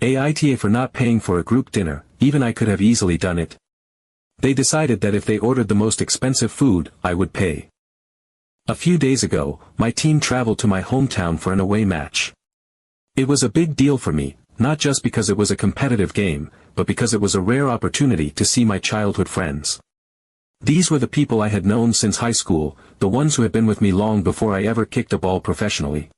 AITA for not paying for a group dinner, even I could have easily done it. They decided that if they ordered the most expensive food, I would pay. A few days ago, my team traveled to my hometown for an away match. It was a big deal for me, not just because it was a competitive game, but because it was a rare opportunity to see my childhood friends. These were the people I had known since high school, the ones who had been with me long before I ever kicked a ball professionally.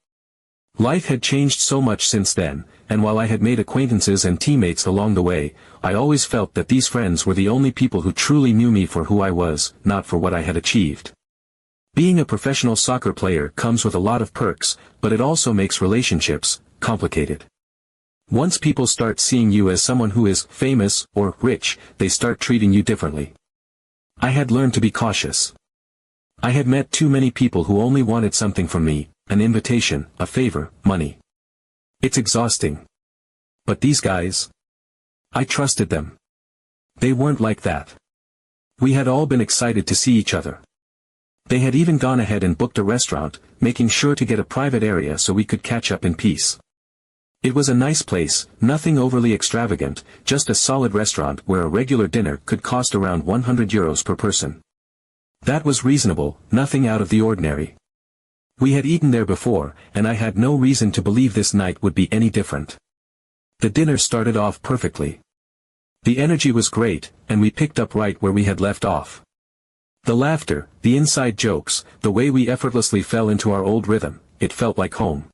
Life had changed so much since then, and while I had made acquaintances and teammates along the way, I always felt that these friends were the only people who truly knew me for who I was, not for what I had achieved. Being a professional soccer player comes with a lot of perks, but it also makes relationships complicated. Once people start seeing you as someone who is famous or rich, they start treating you differently. I had learned to be cautious. I had met too many people who only wanted something from me, an invitation, a favor, money. It's exhausting. But these guys? I trusted them. They weren't like that. We had all been excited to see each other. They had even gone ahead and booked a restaurant, making sure to get a private area so we could catch up in peace. It was a nice place, nothing overly extravagant, just a solid restaurant where a regular dinner could cost around €100 per person. That was reasonable, nothing out of the ordinary. We had eaten there before, and I had no reason to believe this night would be any different. The dinner started off perfectly. The energy was great, and we picked up right where we had left off. The laughter, the inside jokes, the way we effortlessly fell into our old rhythm, it felt like home.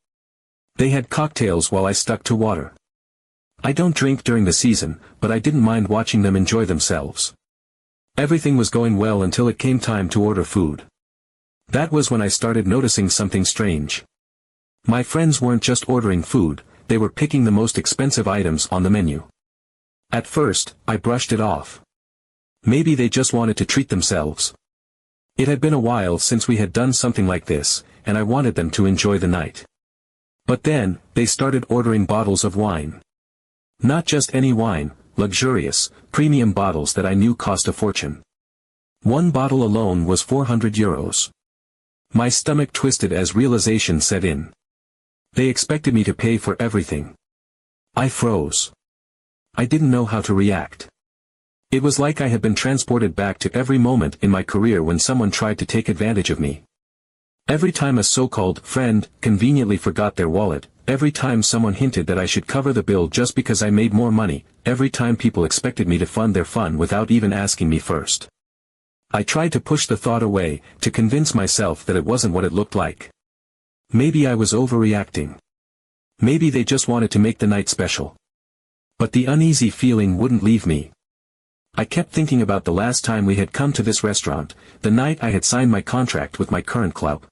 They had cocktails while I stuck to water. I don't drink during the season, but I didn't mind watching them enjoy themselves. Everything was going well until it came time to order food. That was when I started noticing something strange. My friends weren't just ordering food, they were picking the most expensive items on the menu. At first, I brushed it off. Maybe they just wanted to treat themselves. It had been a while since we had done something like this, and I wanted them to enjoy the night. But then, they started ordering bottles of wine. Not just any wine, luxurious, premium bottles that I knew cost a fortune. One bottle alone was €400. My stomach twisted as realization set in. They expected me to pay for everything. I froze. I didn't know how to react. It was like I had been transported back to every moment in my career when someone tried to take advantage of me. Every time a so-called friend conveniently forgot their wallet, every time someone hinted that I should cover the bill just because I made more money, every time people expected me to fund their fun without even asking me first. I tried to push the thought away, to convince myself that it wasn't what it looked like. Maybe I was overreacting. Maybe they just wanted to make the night special. But the uneasy feeling wouldn't leave me. I kept thinking about the last time we had come to this restaurant, the night I had signed my contract with my current club.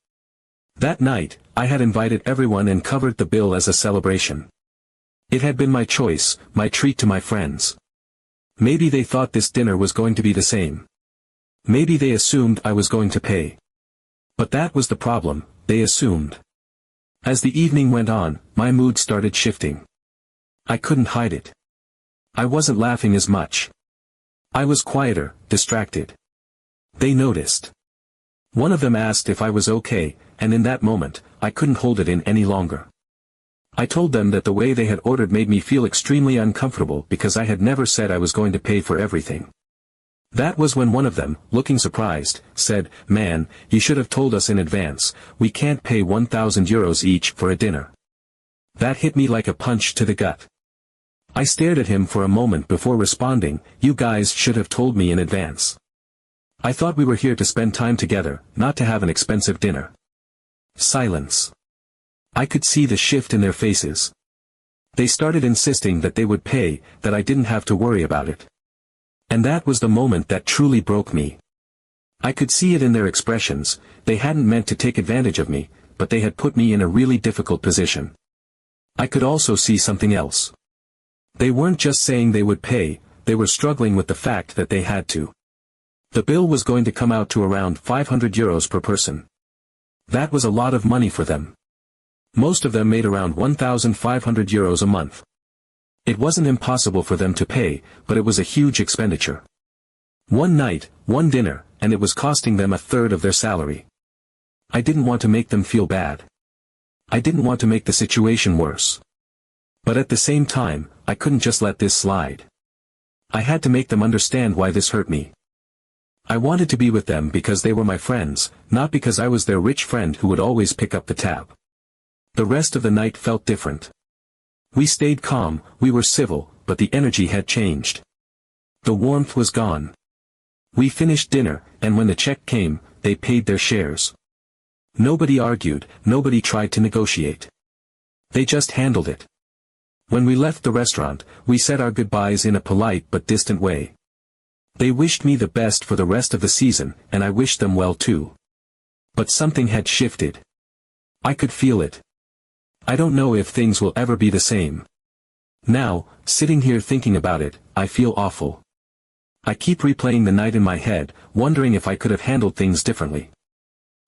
That night, I had invited everyone and covered the bill as a celebration. It had been my choice, my treat to my friends. Maybe they thought this dinner was going to be the same. Maybe they assumed I was going to pay. But that was the problem, they assumed. As the evening went on, my mood started shifting. I couldn't hide it. I wasn't laughing as much. I was quieter, distracted. They noticed. One of them asked if I was okay, and in that moment, I couldn't hold it in any longer. I told them that the way they had ordered made me feel extremely uncomfortable because I had never said I was going to pay for everything. That was when one of them, looking surprised, said, "Man, you should have told us in advance, we can't pay €1,000 each for a dinner." That hit me like a punch to the gut. I stared at him for a moment before responding, "You guys should have told me in advance. I thought we were here to spend time together, not to have an expensive dinner." Silence. I could see the shift in their faces. They started insisting that they would pay, that I didn't have to worry about it. And that was the moment that truly broke me. I could see it in their expressions, they hadn't meant to take advantage of me, but they had put me in a really difficult position. I could also see something else. They weren't just saying they would pay, they were struggling with the fact that they had to. The bill was going to come out to around €500 per person. That was a lot of money for them. Most of them made around €1,500 a month. It wasn't impossible for them to pay, but it was a huge expenditure. One night, one dinner, and it was costing them a third of their salary. I didn't want to make them feel bad. I didn't want to make the situation worse. But at the same time, I couldn't just let this slide. I had to make them understand why this hurt me. I wanted to be with them because they were my friends, not because I was their rich friend who would always pick up the tab. The rest of the night felt different. We stayed calm, we were civil, but the energy had changed. The warmth was gone. We finished dinner, and when the check came, they paid their shares. Nobody argued, nobody tried to negotiate. They just handled it. When we left the restaurant, we said our goodbyes in a polite but distant way. They wished me the best for the rest of the season, and I wished them well too. But something had shifted. I could feel it. I don't know if things will ever be the same. Now, sitting here thinking about it, I feel awful. I keep replaying the night in my head, wondering if I could have handled things differently.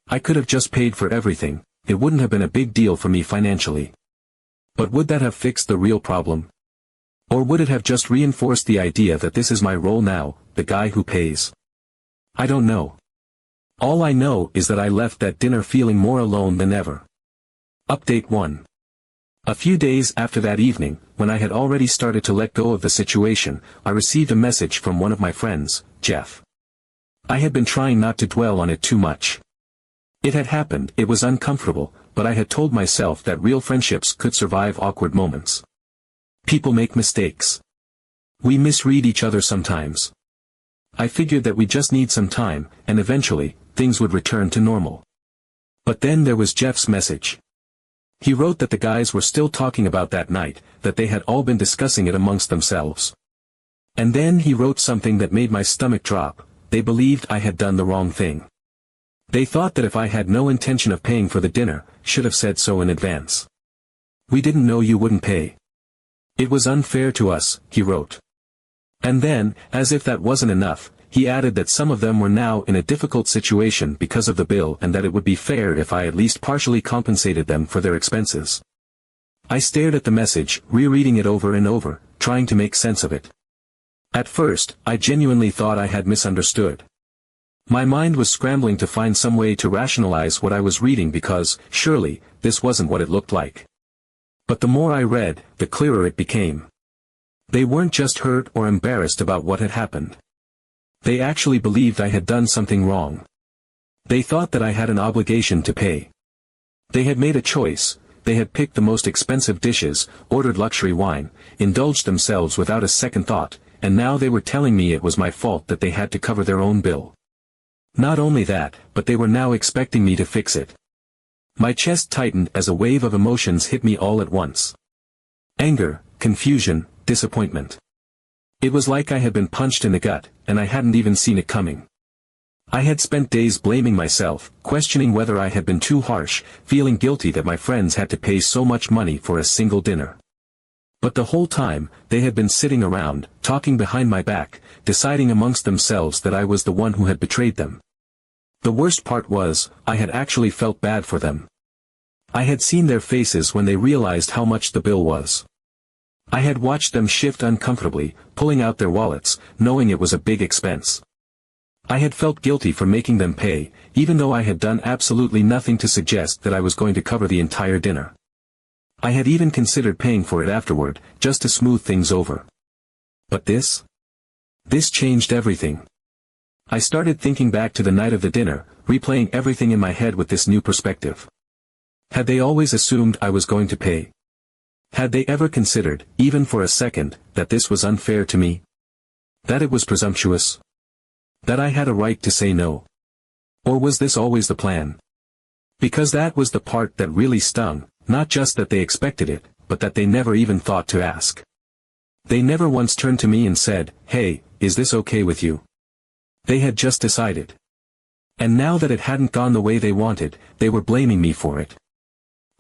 I could have just paid for everything, it wouldn't have been a big deal for me financially. But would that have fixed the real problem? Or would it have just reinforced the idea that this is my role now, the guy who pays? I don't know. All I know is that I left that dinner feeling more alone than ever. Update 1. A few days after that evening, when I had already started to let go of the situation, I received a message from one of my friends, Jeff. I had been trying not to dwell on it too much. It had happened, it was uncomfortable, but I had told myself that real friendships could survive awkward moments. People make mistakes. We misread each other sometimes. I figured that we just need some time, and eventually, things would return to normal. But then there was Jeff's message. He wrote that the guys were still talking about that night, that they had all been discussing it amongst themselves. And then he wrote something that made my stomach drop. They believed I had done the wrong thing. They thought that if I had no intention of paying for the dinner, should have said so in advance. We didn't know you wouldn't pay. It was unfair to us, he wrote. And then, as if that wasn't enough, he added that some of them were now in a difficult situation because of the bill and that it would be fair if I at least partially compensated them for their expenses. I stared at the message, rereading it over and over, trying to make sense of it. At first, I genuinely thought I had misunderstood. My mind was scrambling to find some way to rationalize what I was reading because, surely, this wasn't what it looked like. But the more I read, the clearer it became. They weren't just hurt or embarrassed about what had happened. They actually believed I had done something wrong. They thought that I had an obligation to pay. They had made a choice, they had picked the most expensive dishes, ordered luxury wine, indulged themselves without a second thought, and now they were telling me it was my fault that they had to cover their own bill. Not only that, but they were now expecting me to fix it. My chest tightened as a wave of emotions hit me all at once. Anger, confusion, disappointment. It was like I had been punched in the gut, and I hadn't even seen it coming. I had spent days blaming myself, questioning whether I had been too harsh, feeling guilty that my friends had to pay so much money for a single dinner. But the whole time, they had been sitting around, talking behind my back, deciding amongst themselves that I was the one who had betrayed them. The worst part was, I had actually felt bad for them. I had seen their faces when they realized how much the bill was. I had watched them shift uncomfortably, pulling out their wallets, knowing it was a big expense. I had felt guilty for making them pay, even though I had done absolutely nothing to suggest that I was going to cover the entire dinner. I had even considered paying for it afterward, just to smooth things over. But this? This changed everything. I started thinking back to the night of the dinner, replaying everything in my head with this new perspective. Had they always assumed I was going to pay? Had they ever considered, even for a second, that this was unfair to me? That it was presumptuous? That I had a right to say no? Or was this always the plan? Because that was the part that really stung, not just that they expected it, but that they never even thought to ask. They never once turned to me and said, "Hey, is this okay with you?" They had just decided. And now that it hadn't gone the way they wanted, they were blaming me for it.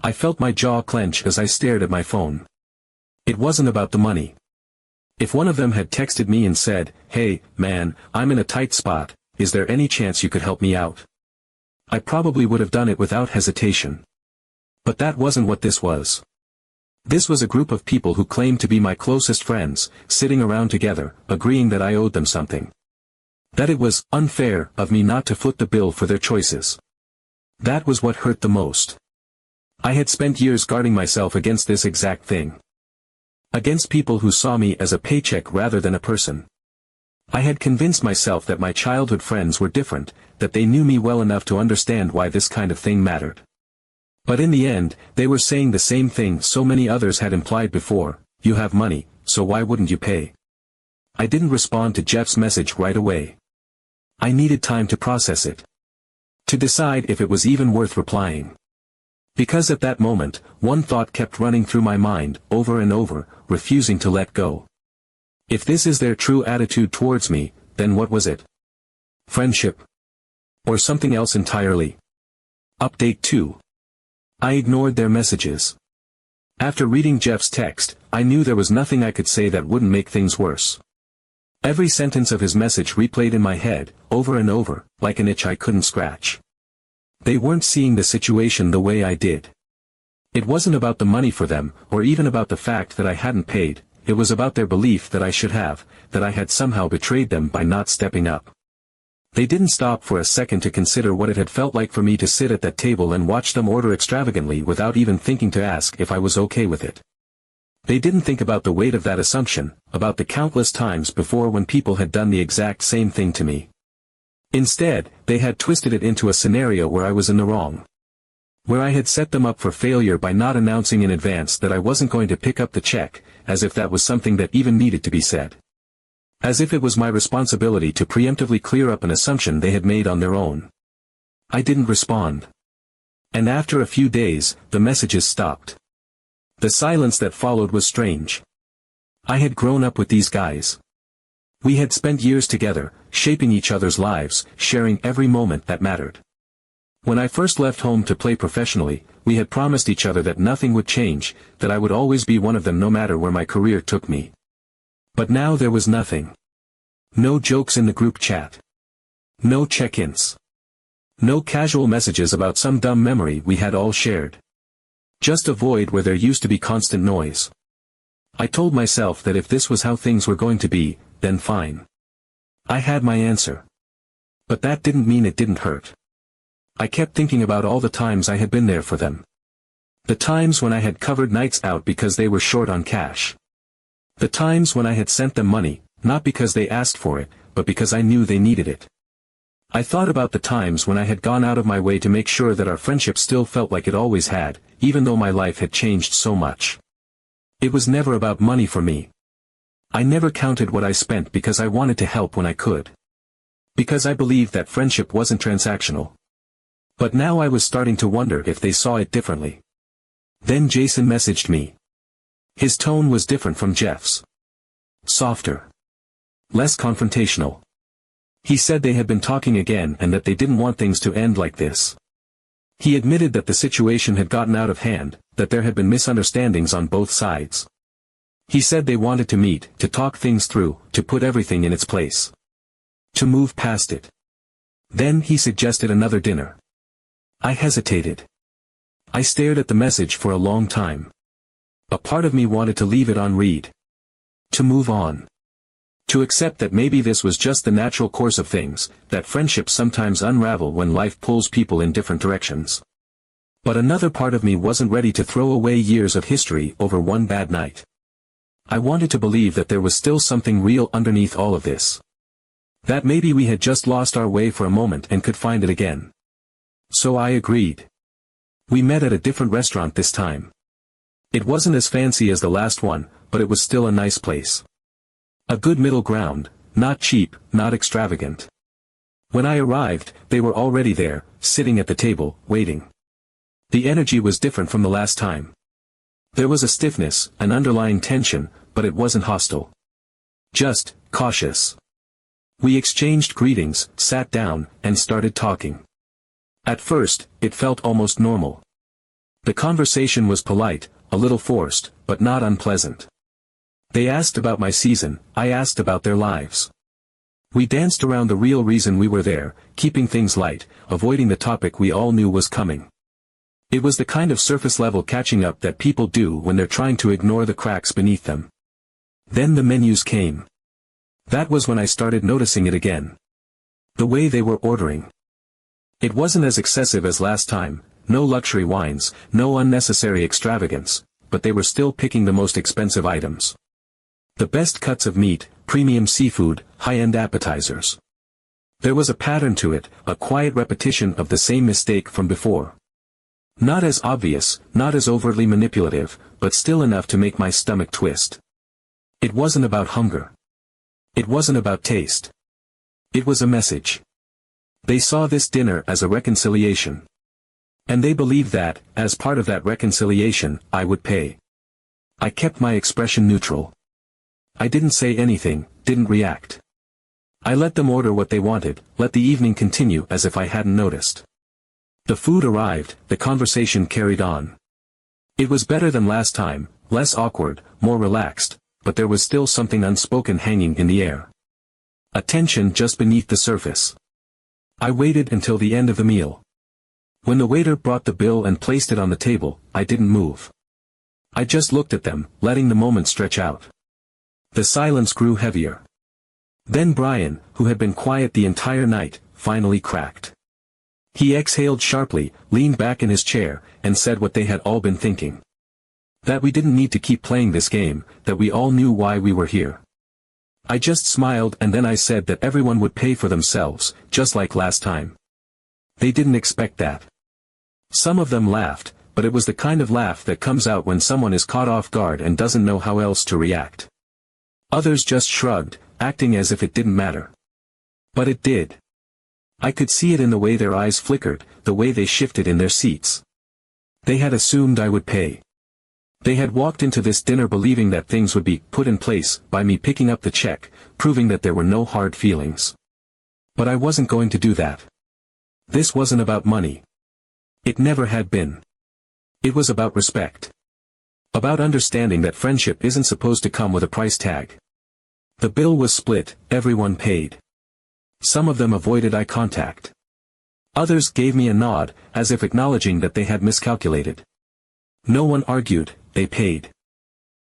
I felt my jaw clench as I stared at my phone. It wasn't about the money. If one of them had texted me and said, "Hey, man, I'm in a tight spot, is there any chance you could help me out?" I probably would have done it without hesitation. But that wasn't what this was. This was a group of people who claimed to be my closest friends, sitting around together, agreeing that I owed them something. That it was unfair of me not to foot the bill for their choices. That was what hurt the most. I had spent years guarding myself against this exact thing. Against people who saw me as a paycheck rather than a person. I had convinced myself that my childhood friends were different, that they knew me well enough to understand why this kind of thing mattered. But in the end, they were saying the same thing so many others had implied before: you have money, so why wouldn't you pay? I didn't respond to Jeff's message right away. I needed time to process it. To decide if it was even worth replying. Because at that moment, one thought kept running through my mind, over and over, refusing to let go. If this is their true attitude towards me, then what was it? Friendship? Or something else entirely? Update 2. I ignored their messages. After reading Jeff's text, I knew there was nothing I could say that wouldn't make things worse. Every sentence of his message replayed in my head, over and over, like an itch I couldn't scratch. They weren't seeing the situation the way I did. It wasn't about the money for them, or even about the fact that I hadn't paid. It was about their belief that I should have, that I had somehow betrayed them by not stepping up. They didn't stop for a second to consider what it had felt like for me to sit at that table and watch them order extravagantly without even thinking to ask if I was okay with it. They didn't think about the weight of that assumption, about the countless times before when people had done the exact same thing to me. Instead, they had twisted it into a scenario where I was in the wrong. Where I had set them up for failure by not announcing in advance that I wasn't going to pick up the check, as if that was something that even needed to be said. As if it was my responsibility to preemptively clear up an assumption they had made on their own. I didn't respond. And after a few days, the messages stopped. The silence that followed was strange. I had grown up with these guys. We had spent years together, shaping each other's lives, sharing every moment that mattered. When I first left home to play professionally, we had promised each other that nothing would change, that I would always be one of them no matter where my career took me. But now there was nothing. No jokes in the group chat. No check-ins. No casual messages about some dumb memory we had all shared. Just a void where there used to be constant noise. I told myself that if this was how things were going to be, then fine. I had my answer. But that didn't mean it didn't hurt. I kept thinking about all the times I had been there for them. The times when I had covered nights out because they were short on cash. The times when I had sent them money, not because they asked for it, but because I knew they needed it. I thought about the times when I had gone out of my way to make sure that our friendship still felt like it always had, even though my life had changed so much. It was never about money for me. I never counted what I spent because I wanted to help when I could. Because I believed that friendship wasn't transactional. But now I was starting to wonder if they saw it differently. Then Jason messaged me. His tone was different from Jeff's. Softer. Less confrontational. He said they had been talking again and that they didn't want things to end like this. He admitted that the situation had gotten out of hand, that there had been misunderstandings on both sides. He said they wanted to meet, to talk things through, to put everything in its place. To move past it. Then he suggested another dinner. I hesitated. I stared at the message for a long time. A part of me wanted to leave it on read. To move on. To accept that maybe this was just the natural course of things, that friendships sometimes unravel when life pulls people in different directions. But another part of me wasn't ready to throw away years of history over one bad night. I wanted to believe that there was still something real underneath all of this. That maybe we had just lost our way for a moment and could find it again. So I agreed. We met at a different restaurant this time. It wasn't as fancy as the last one, but it was still a nice place. A good middle ground, not cheap, not extravagant. When I arrived, they were already there, sitting at the table, waiting. The energy was different from the last time. There was a stiffness, an underlying tension, but it wasn't hostile. Just cautious. We exchanged greetings, sat down, and started talking. At first, it felt almost normal. The conversation was polite, a little forced, but not unpleasant. They asked about my season, I asked about their lives. We danced around the real reason we were there, keeping things light, avoiding the topic we all knew was coming. It was the kind of surface-level catching up that people do when they're trying to ignore the cracks beneath them. Then the menus came. That was when I started noticing it again. The way they were ordering. It wasn't as excessive as last time, no luxury wines, no unnecessary extravagance, but they were still picking the most expensive items. The best cuts of meat, premium seafood, high-end appetizers. There was a pattern to it, a quiet repetition of the same mistake from before. Not as obvious, not as overtly manipulative, but still enough to make my stomach twist. It wasn't about hunger. It wasn't about taste. It was a message. They saw this dinner as a reconciliation. And they believed that, as part of that reconciliation, I would pay. I kept my expression neutral. I didn't say anything, didn't react. I let them order what they wanted, let the evening continue as if I hadn't noticed. The food arrived, the conversation carried on. It was better than last time, less awkward, more relaxed, but there was still something unspoken hanging in the air. A tension just beneath the surface. I waited until the end of the meal. When the waiter brought the bill and placed it on the table, I didn't move. I just looked at them, letting the moment stretch out. The silence grew heavier. Then Brian, who had been quiet the entire night, finally cracked. He exhaled sharply, leaned back in his chair, and said what they had all been thinking. That we didn't need to keep playing this game, that we all knew why we were here. I just smiled and then I said that everyone would pay for themselves, just like last time. They didn't expect that. Some of them laughed, but it was the kind of laugh that comes out when someone is caught off guard and doesn't know how else to react. Others just shrugged, acting as if it didn't matter. But it did. I could see it in the way their eyes flickered, the way they shifted in their seats. They had assumed I would pay. They had walked into this dinner believing that things would be put in place by me picking up the check, proving that there were no hard feelings. But I wasn't going to do that. This wasn't about money. It never had been. It was about respect. About understanding that friendship isn't supposed to come with a price tag. The bill was split, everyone paid. Some of them avoided eye contact. Others gave me a nod, as if acknowledging that they had miscalculated. No one argued, they paid.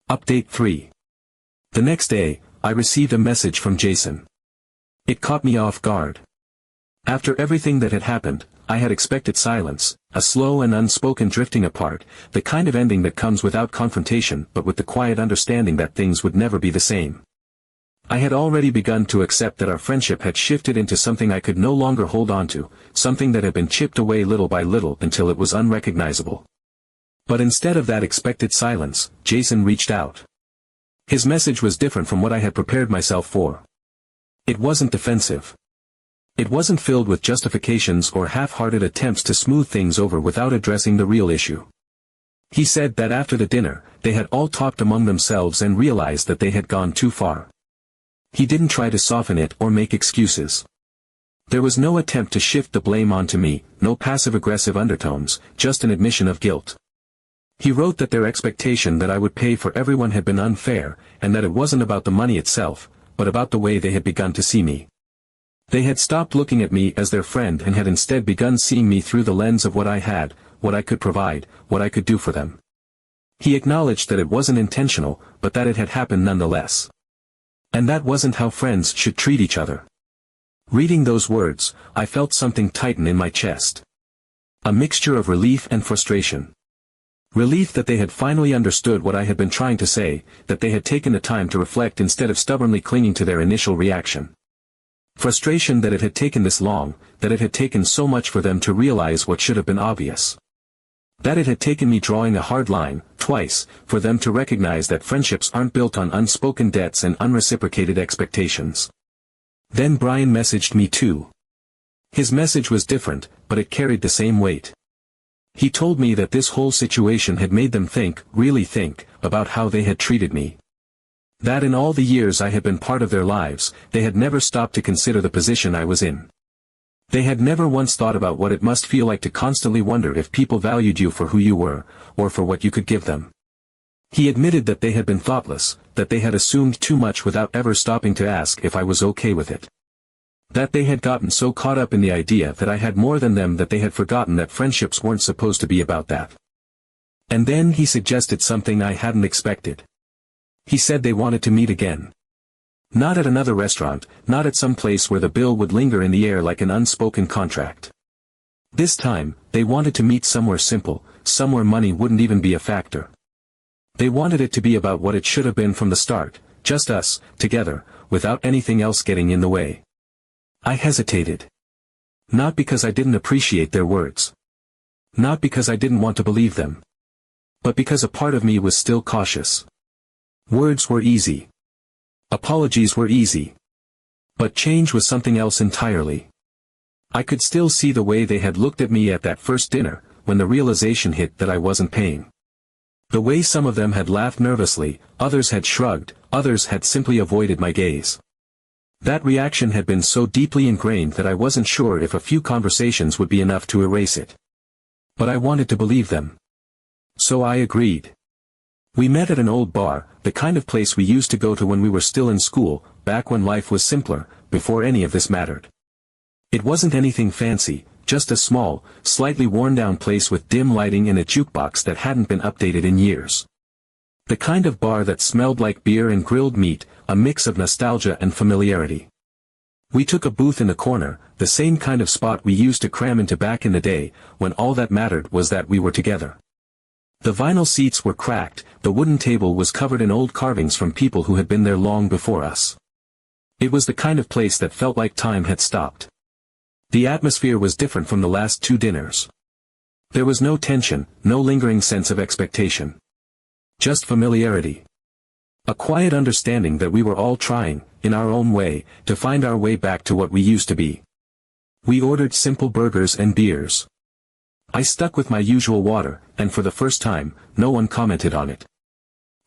Update 3. The next day, I received a message from Jason. It caught me off guard. After everything that had happened, I had expected silence, a slow and unspoken drifting apart, the kind of ending that comes without confrontation but with the quiet understanding that things would never be the same. I had already begun to accept that our friendship had shifted into something I could no longer hold on to, something that had been chipped away little by little until it was unrecognizable. But instead of that expected silence, Jason reached out. His message was different from what I had prepared myself for. It wasn't defensive. It wasn't filled with justifications or half-hearted attempts to smooth things over without addressing the real issue. He said that after the dinner, they had all talked among themselves and realized that they had gone too far. He didn't try to soften it or make excuses. There was no attempt to shift the blame onto me, no passive-aggressive undertones, just an admission of guilt. He wrote that their expectation that I would pay for everyone had been unfair, and that it wasn't about the money itself, but about the way they had begun to see me. They had stopped looking at me as their friend and had instead begun seeing me through the lens of what I had, what I could provide, what I could do for them. He acknowledged that it wasn't intentional, but that it had happened nonetheless. And that wasn't how friends should treat each other. Reading those words, I felt something tighten in my chest. A mixture of relief and frustration. Relief that they had finally understood what I had been trying to say, that they had taken the time to reflect instead of stubbornly clinging to their initial reaction. Frustration that it had taken this long, that it had taken so much for them to realize what should have been obvious. That it had taken me drawing a hard line, twice, for them to recognize that friendships aren't built on unspoken debts and unreciprocated expectations. Then Brian messaged me too. His message was different, but it carried the same weight. He told me that this whole situation had made them think, really think, about how they had treated me. That in all the years I had been part of their lives, they had never stopped to consider the position I was in. They had never once thought about what it must feel like to constantly wonder if people valued you for who you were, or for what you could give them. He admitted that they had been thoughtless, that they had assumed too much without ever stopping to ask if I was okay with it. That they had gotten so caught up in the idea that I had more than them that they had forgotten that friendships weren't supposed to be about that. And then he suggested something I hadn't expected. He said they wanted to meet again. Not at another restaurant, not at some place where the bill would linger in the air like an unspoken contract. This time, they wanted to meet somewhere simple, somewhere money wouldn't even be a factor. They wanted it to be about what it should have been from the start, just us, together, without anything else getting in the way. I hesitated. Not because I didn't appreciate their words. Not because I didn't want to believe them. But because a part of me was still cautious. Words were easy. Apologies were easy. But change was something else entirely. I could still see the way they had looked at me at that first dinner, when the realization hit that I wasn't paying. The way some of them had laughed nervously, others had shrugged, others had simply avoided my gaze. That reaction had been so deeply ingrained that I wasn't sure if a few conversations would be enough to erase it. But I wanted to believe them. So I agreed. We met at an old bar, the kind of place we used to go to when we were still in school, back when life was simpler, before any of this mattered. It wasn't anything fancy, just a small, slightly worn-down place with dim lighting and a jukebox that hadn't been updated in years. The kind of bar that smelled like beer and grilled meat, a mix of nostalgia and familiarity. We took a booth in the corner, the same kind of spot we used to cram into back in the day, when all that mattered was that we were together. The vinyl seats were cracked, the wooden table was covered in old carvings from people who had been there long before us. It was the kind of place that felt like time had stopped. The atmosphere was different from the last two dinners. There was no tension, no lingering sense of expectation. Just familiarity. A quiet understanding that we were all trying, in our own way, to find our way back to what we used to be. We ordered simple burgers and beers. I stuck with my usual water, and for the first time, no one commented on it.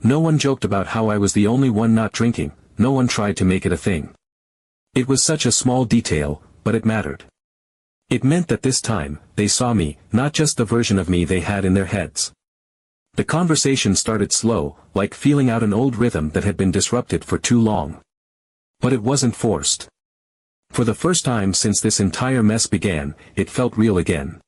No one joked about how I was the only one not drinking, no one tried to make it a thing. It was such a small detail, but it mattered. It meant that this time, they saw me, not just the version of me they had in their heads. The conversation started slow, like feeling out an old rhythm that had been disrupted for too long. But it wasn't forced. For the first time since this entire mess began, it felt real again.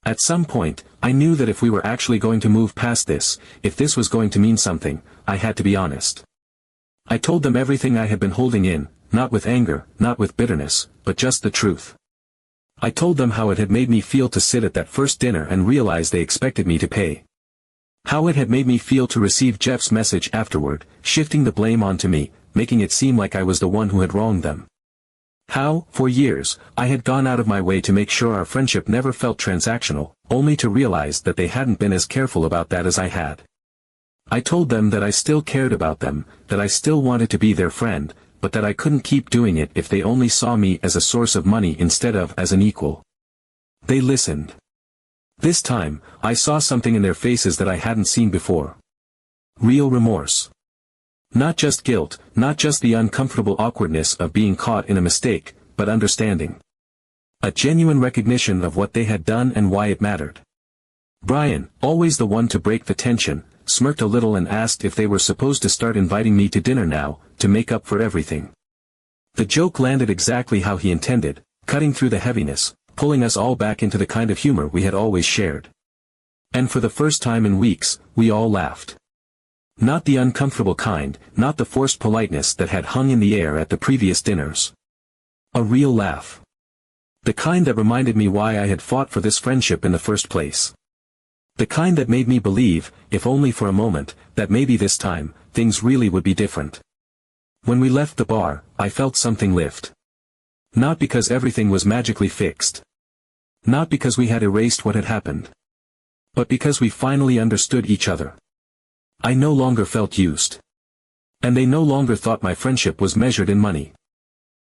At some point, I knew that if we were actually going to move past this, if this was going to mean something, I had to be honest. I told them everything I had been holding in, not with anger, not with bitterness, but just the truth. I told them how it had made me feel to sit at that first dinner and realize they expected me to pay. How it had made me feel to receive Jeff's message afterward, shifting the blame onto me, making it seem like I was the one who had wronged them. How, for years, I had gone out of my way to make sure our friendship never felt transactional, only to realize that they hadn't been as careful about that as I had. I told them that I still cared about them, that I still wanted to be their friend, but that I couldn't keep doing it if they only saw me as a source of money instead of as an equal. They listened. This time, I saw something in their faces that I hadn't seen before. Real remorse. Not just guilt, not just the uncomfortable awkwardness of being caught in a mistake, but understanding. A genuine recognition of what they had done and why it mattered. Brian, always the one to break the tension, smirked a little and asked if they were supposed to start inviting me to dinner now, to make up for everything. The joke landed exactly how he intended, cutting through the heaviness, pulling us all back into the kind of humor we had always shared. And for the first time in weeks, we all laughed. Not the uncomfortable kind, not the forced politeness that had hung in the air at the previous dinners. A real laugh. The kind that reminded me why I had fought for this friendship in the first place. The kind that made me believe, if only for a moment, that maybe this time, things really would be different. When we left the bar, I felt something lift. Not because everything was magically fixed. Not because we had erased what had happened. But because we finally understood each other. I no longer felt used. And they no longer thought my friendship was measured in money.